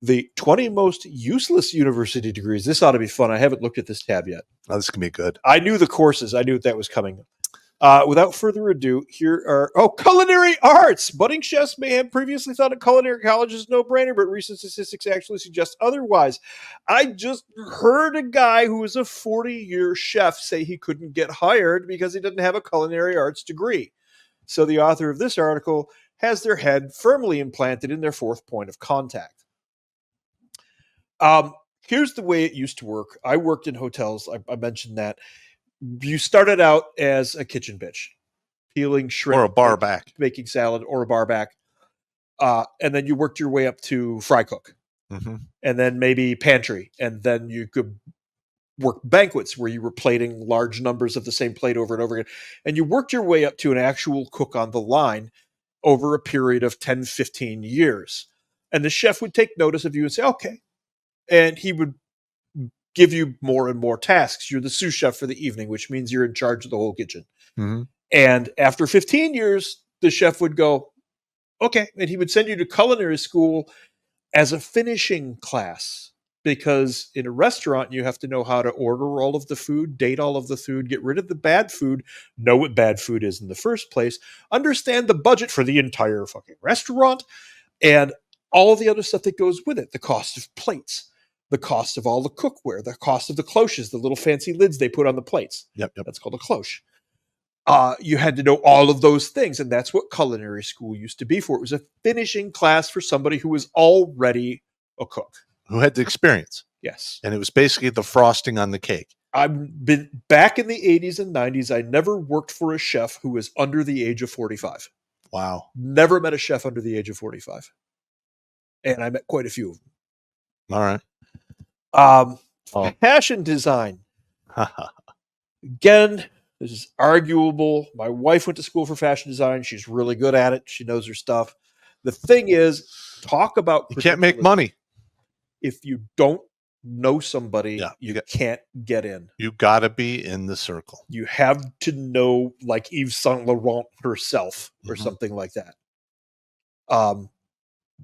The 20 most useless university degrees. This ought to be fun. I haven't looked at this tab yet. Oh, this can be good. I knew the courses. I knew that was coming. Without further ado, here are Culinary Arts. Budding chefs may have previously thought a culinary college is no brainer, but recent statistics actually suggest otherwise. I just heard a guy who was a 40-year chef say he couldn't get hired because he didn't have a culinary arts degree. So the author of this article has their head firmly implanted in their fourth point of contact. Here's the way it used to work. I worked in hotels. I mentioned that. You started out as a kitchen bitch, peeling shrimp, or a bar back, making salad, or a bar back, and then you worked your way up to fry cook, and then maybe pantry, and then you could work banquets where you were plating large numbers of the same plate over and over again, and you worked your way up to an actual cook on the line over a period of 10, 15 years, and the chef would take notice of you and say, "Okay," and he would give you more and more tasks. You're the sous chef for the evening, which means you're in charge of the whole kitchen. And after 15 years, the chef would go, okay. And he would send you to culinary school as a finishing class, because in a restaurant, you have to know how to order all of the food, date all of the food, get rid of the bad food, know what bad food is in the first place, understand the budget for the entire fucking restaurant, and all the other stuff that goes with it, the cost of plates, the cost of all the cookware, the cost of the cloches, the little fancy lids they put on the plates. Yep. That's called a cloche. You had to know all of those things, and that's what culinary school used to be for. It was a finishing class for somebody who was already a cook. Who had the experience. Yes. And it was basically the frosting on the cake. I've been back in the 80s and 90s. I never worked for a chef who was under the age of 45. Wow. Never met a chef under the age of 45. And I met quite a few of them. All right. Fashion design. Again, this is arguable. My wife went to school for fashion design. She's really good at it. She knows her stuff. The thing is, talk about... You can't make money. If you don't know somebody, you can't get in. You got to be in the circle. You have to know, like Yves Saint Laurent herself or something like that.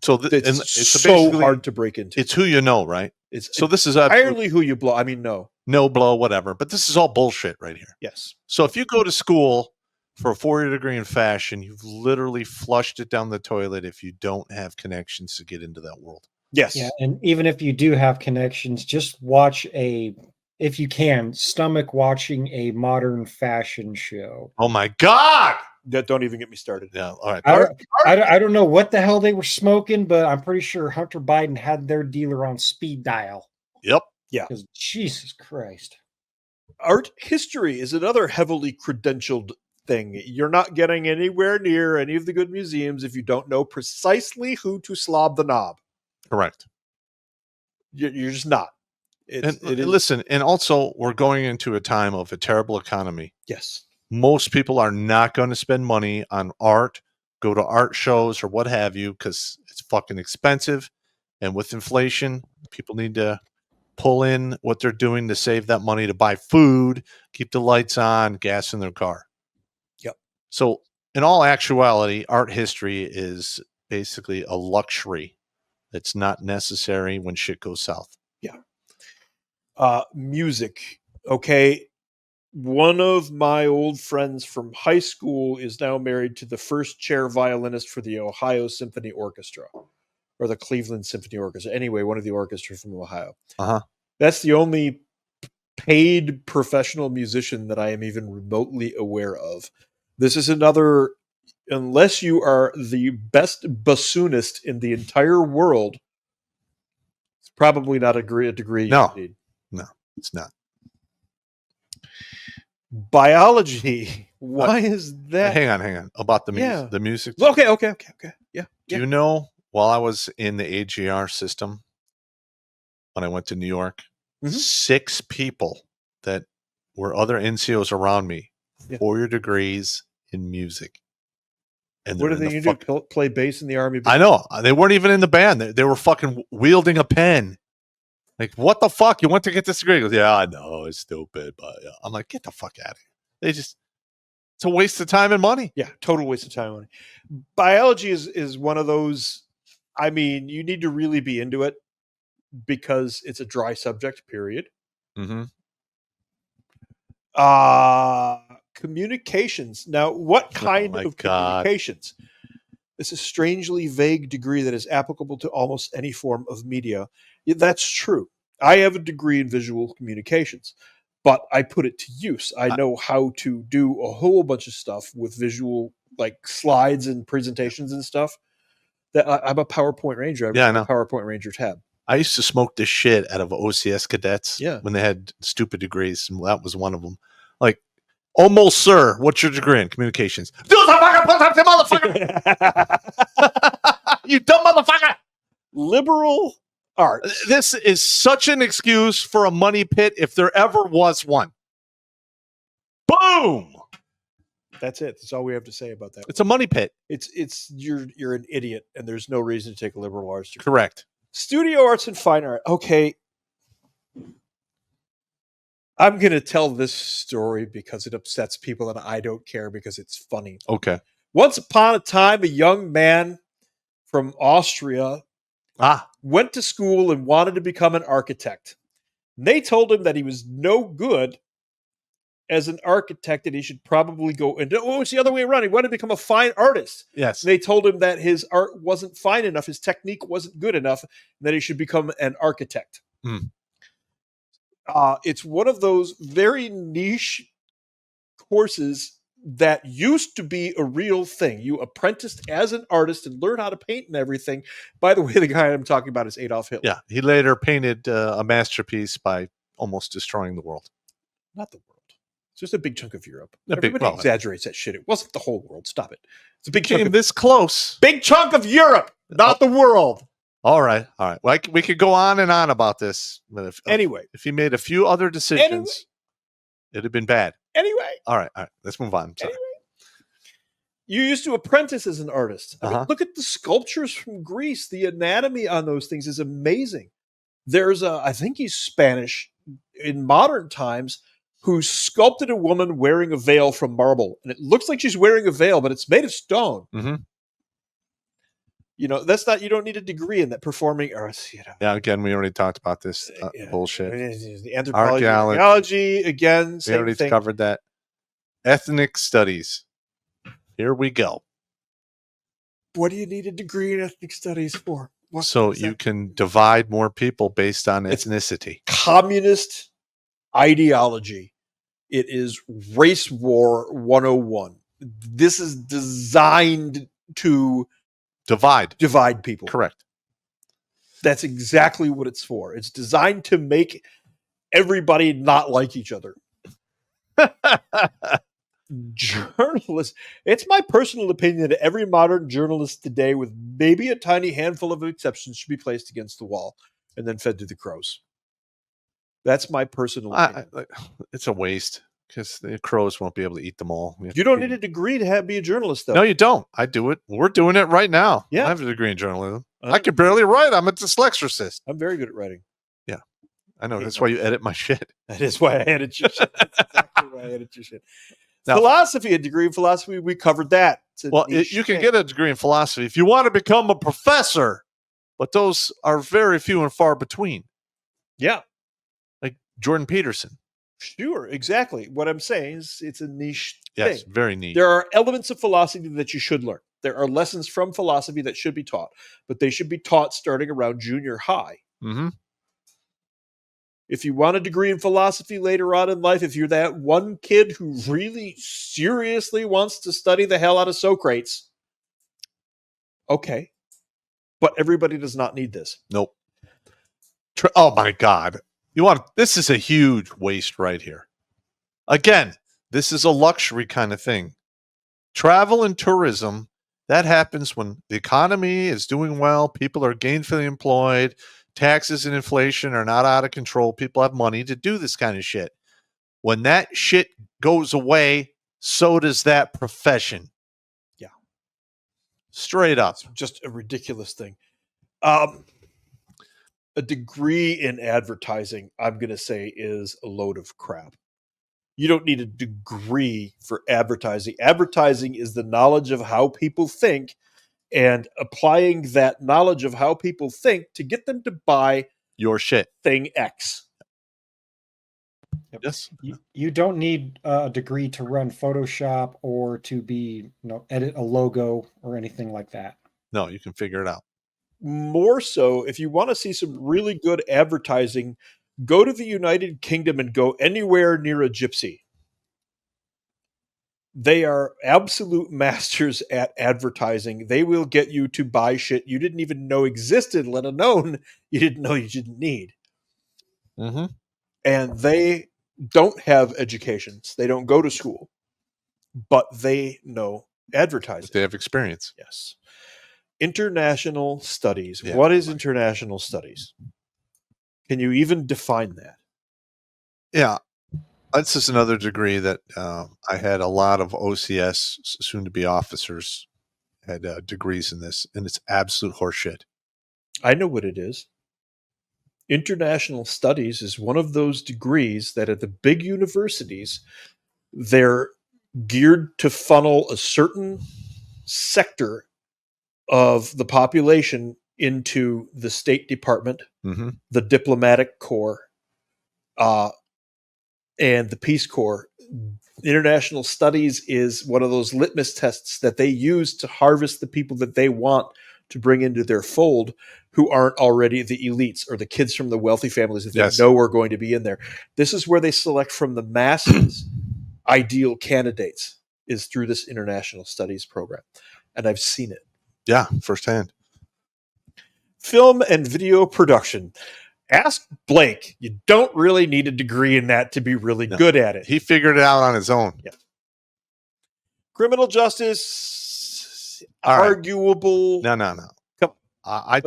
So it's so hard to break into. It's who you know, right? This is entirely who you blow. I mean, no blow, whatever. But this is all bullshit right here. Yes. So if you go to school for a 4-year degree in fashion, you've literally flushed it down the toilet if you don't have connections to get into that world. Yes. Yeah, and even if you do have connections, just watch if you can, stomach watching a modern fashion show. Oh my God! Don't even get me started. Yeah, all right. I don't know what the hell they were smoking, but I'm pretty sure Hunter Biden had their dealer on speed dial. Yep. Yeah. Because Jesus Christ. Art history is another heavily credentialed thing. You're not getting anywhere near any of the good museums if you don't know precisely who to slob the knob. Correct. You're just not. Listen, and also we're going into a time of a terrible economy. Yes. Most people are not going to spend money on art, go to art shows or what have you, because it's fucking expensive. And with inflation, people need to pull in what they're doing to save that money to buy food, keep the lights on, gas in their car. Yep. So in all actuality, art history is basically a luxury. It's not necessary when shit goes south. Yeah. Music. Okay. One of my old friends from high school is now married to the first chair violinist for the Ohio Symphony Orchestra, or the Cleveland Symphony Orchestra. Anyway, one of the orchestras from Ohio. That's the only paid professional musician that I am even remotely aware of. This is another, unless you are the best bassoonist in the entire world, it's probably not a degree you need. No, it's not. Biology. Why is that? Hang on. About the music. Yeah. The music. Okay. Yeah. Do you know, while I was in the AGR system, when I went to New York, 6 people that were other NCOs around me, 4-year degrees in music. And what are they going to do? Play bass in the Army? I know. They weren't even in the band. They were fucking wielding a pen. Like, what the fuck? You went to get this degree? He goes, yeah, I know. It's stupid. But yeah. I'm like, get the fuck out of here. It's a waste of time and money. Yeah, total waste of time and money. Biology is one of those, I mean, you need to really be into it because it's a dry subject, period. Mm-hmm. Communications. Now, what kind my of God. communications? It's a strangely vague degree that is applicable to almost any form of media. Yeah, that's true. I have a degree in visual communications, but I put it to use. I know how to do a whole bunch of stuff with visual, like slides and presentations and stuff. I'm a PowerPoint Ranger. Yeah, I I've got know. a PowerPoint Ranger tab. I used to smoke the shit out of OCS cadets Yeah. when they had stupid degrees, and that was one of them. Like, almost, sir, what's your degree in communications? Do some fucking motherfucker! You dumb motherfucker! Liberal arts. This is such an excuse for a money pit if there ever was one. Boom! That's it. That's all we have to say about that. It's a money pit. It's you're an idiot, and there's no reason to take a liberal arts degree. Correct. Studio arts and fine art. Okay. I'm going to tell this story because it upsets people and I don't care because it's funny. Okay. Once upon a time, a young man from Austria went to school and wanted to become an architect. And they told him that he was no good as an architect and he should probably go and it's the other way around. He wanted to become a fine artist. Yes. And they told him that his art wasn't fine enough, his technique wasn't good enough, and that he should become an architect. It's one of those very niche courses that used to be a real thing. You apprenticed as an artist and learned how to paint and everything. By the way, the guy I'm talking about is Adolf Hitler. Yeah. He later painted a masterpiece by almost destroying the world. Not the world. It's just a big chunk of Europe. Everybody exaggerates that shit. It wasn't the whole world. Stop it. It's a big chunk of this close. Big chunk of Europe, not the world. All right. Well, we could go on and on about this. But if he made a few other decisions, it'd have been bad. Anyway. All right. Let's move on. Sorry. Anyway. You used to apprentice as an artist. I mean, look at the sculptures from Greece. The anatomy on those things is amazing. There's I think he's Spanish in modern times, who sculpted a woman wearing a veil from marble. And it looks like she's wearing a veil, but it's made of stone. Mm-hmm. You know, that's not, you don't need a degree in that performing arts. You know. Yeah, again, we already talked about this bullshit. The anthropology, archaeology, again, we already covered that. Ethnic studies. Here we go. What do you need a degree in ethnic studies for? So you can divide more people based on ethnicity. Communist ideology. It is race war 101. This is designed to divide people. Correct. That's exactly what it's for. It's designed to make everybody not like each other. Journalists, it's my personal opinion that every modern journalist today, with maybe a tiny handful of exceptions, should be placed against the wall and then fed to the crows. That's my personal opinion. It's a waste because the crows won't be able to eat them all. You don't need a degree to be a journalist, though. No, you don't. I do it. We're doing it right now. Yeah. I have a degree in journalism. I can barely write. I'm a dyslexicist. I'm very good at writing. Yeah. I know. That's why you edit my shit. That is why I edit your shit. That's exactly why I edit your shit. Now, philosophy, a degree in philosophy, we covered that. Well, you can get a degree in philosophy if you want to become a professor, but those are very few and far between. Yeah. Like Jordan Peterson. Sure, exactly. What I'm saying is it's a niche thing. Yes, very niche. There are elements of philosophy that you should learn. There are lessons from philosophy that should be taught, but they should be taught starting around junior high. Mm-hmm. If you want a degree in philosophy later on in life, if you're that one kid who really seriously wants to study the hell out of Socrates, okay. But everybody does not need this. Nope. Oh my God. This is a huge waste right here. Again, this is a luxury kind of thing. Travel and tourism, that happens when the economy is doing well, people are gainfully employed, taxes and inflation are not out of control, people have money to do this kind of shit. When that shit goes away, so does that profession. Yeah. Straight up. It's just a ridiculous thing. A degree in advertising, I'm going to say, is a load of crap. You don't need a degree for advertising. Advertising is the knowledge of how people think and applying that knowledge of how people think to get them to buy your shit. thing X. Yep. Yes. You don't need a degree to run Photoshop or to be, edit a logo or anything like that. No, you can figure it out. More so, if you want to see some really good advertising, go to the United Kingdom and go anywhere near a gypsy. They are absolute masters at advertising. They will get you to buy shit you didn't even know existed, let alone you didn't know you didn't need. Mm-hmm. And they don't have educations. They don't go to school, but they know advertising. They have experience. Yes. International studies. Yeah. What is international studies? Can you even define that? Yeah. This is another degree that I had a lot of OCS, soon-to-be officers, had degrees in this, and it's absolute horseshit. I know what it is. International studies is one of those degrees that at the big universities, they're geared to funnel a certain sector of the population into the State Department, Mm-hmm. the Diplomatic Corps, and the Peace Corps. International studies is one of those litmus tests that they use to harvest the people that they want to bring into their fold who aren't already the elites or the kids from the wealthy families that they know are going to be in there. This is where they select from the masses ideal candidates, is through this international studies program. And I've seen it. Yeah, firsthand. Film and video production. Ask Blake. You don't really need a degree in that to be really good at it. He figured it out on his own. Yeah. Criminal justice, All right. arguable. No. Come, I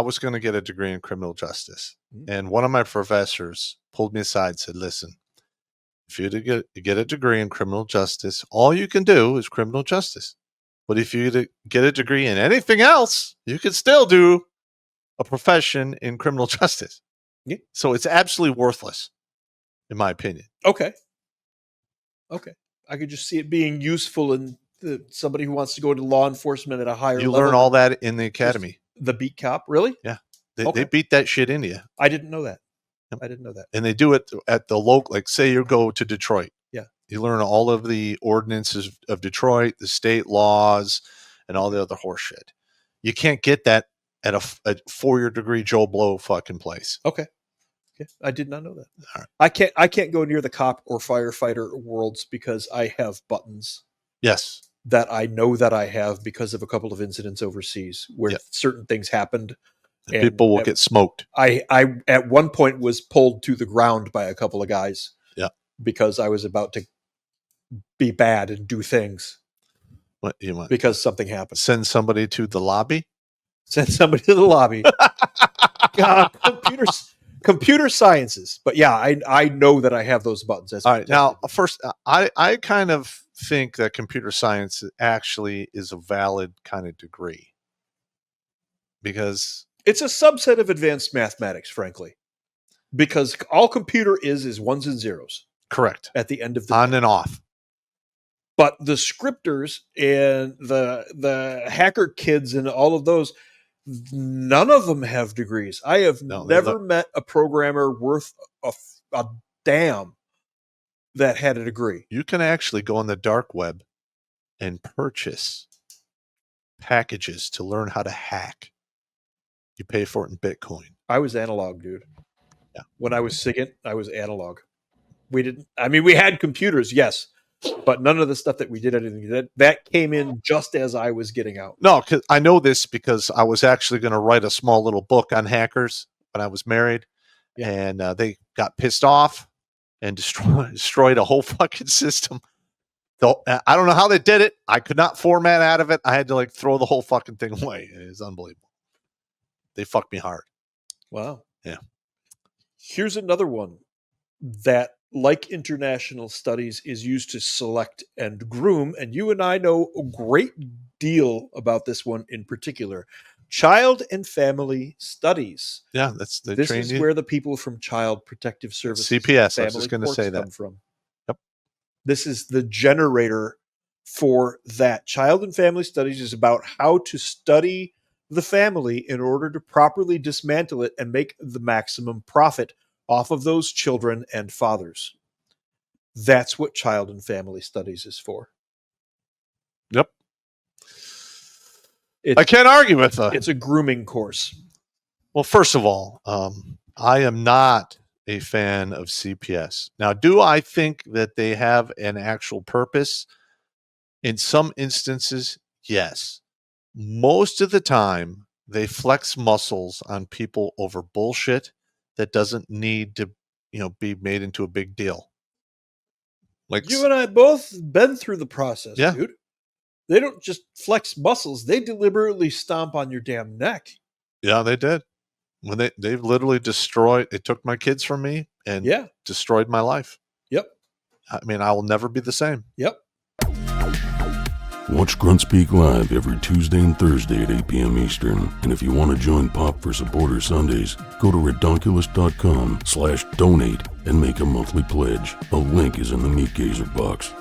was going to get a degree in criminal justice. And one of my professors pulled me aside and said, listen, if you get a degree in criminal justice, all you can do is criminal justice. But if you get a degree in anything else, you can still do a profession in criminal justice. Yeah. So it's absolutely worthless, in my opinion. Okay. I could just see it being useful in somebody who wants to go into law enforcement at a higher level. You learn all that in the academy. The beat cop, really? Yeah. They beat that shit into you. I didn't know that. I didn't know that. And they do it at the local, like say you go to Detroit. Yeah. You learn all of the ordinances of Detroit, the state laws, and all the other horse shit. You can't get that at a 4-year degree Joe Blow fucking place. Okay. I did not know that. All right. I can't go near the cop or firefighter worlds because I have buttons. Yes. That I know that I have because of a couple of incidents overseas where certain things happened. And people will get smoked. I at one point was pulled to the ground by a couple of guys. Yeah. Because I was about to be bad and do things. What you want? Because something happened. Send somebody to the lobby? Send somebody to the lobby. God, computer sciences. But yeah, I know that I have those buttons. All right. Now, first, I kind of think that computer science actually is a valid kind of degree. Because it's a subset of advanced mathematics, frankly. Because all computer is ones and zeros. Correct. At the end of the on day. and off. But the scripters and the hacker kids and all of those, none of them have degrees. I have never met a programmer worth a damn that had a degree. You can actually go on the dark web and purchase packages to learn how to hack. You pay for it in Bitcoin. I was analog, dude. Yeah. When I was SIGINT, I was analog. We had computers, yes, but none of the stuff that we did, anything that came in just as I was getting out. No, because I know this because I was actually going to write a small little book on hackers when I was married, and they got pissed off and destroyed a whole fucking system. So, I don't know how they did it. I could not format out of it. I had to throw the whole fucking thing away. It is unbelievable. They fucked me hard. Wow. Yeah. Here's another one that, like international studies, is used to select and groom. And you and I know a great deal about this one in particular. Child and family studies. Yeah, this is where the people from Child Protective Services, CPS, I was just going to say that. come from. Yep. This is the generator for that. Child and family studies is about how to study the family in order to properly dismantle it and make the maximum profit off of those children and fathers. That's what child and family studies is for. Yep. I can't argue with that. It's a grooming course. Well, first of all, I am not a fan of CPS. Now, do I think that they have an actual purpose? In some instances, yes. Most of the time, they flex muscles on people over bullshit that doesn't need to, be made into a big deal. Like you and I both been through the process, Yeah. dude. They don't just flex muscles; they deliberately stomp on your damn neck. Yeah, they did. When they literally destroyed. It took my kids from me and destroyed my life. Yep. I mean, I will never be the same. Yep. Watch Grunt Speak live every Tuesday and Thursday at 8 p.m. Eastern. And if you want to join Pop for Supporter Sundays, go to redonkulous.com/donate and make a monthly pledge. A link is in the Meat Gazer box.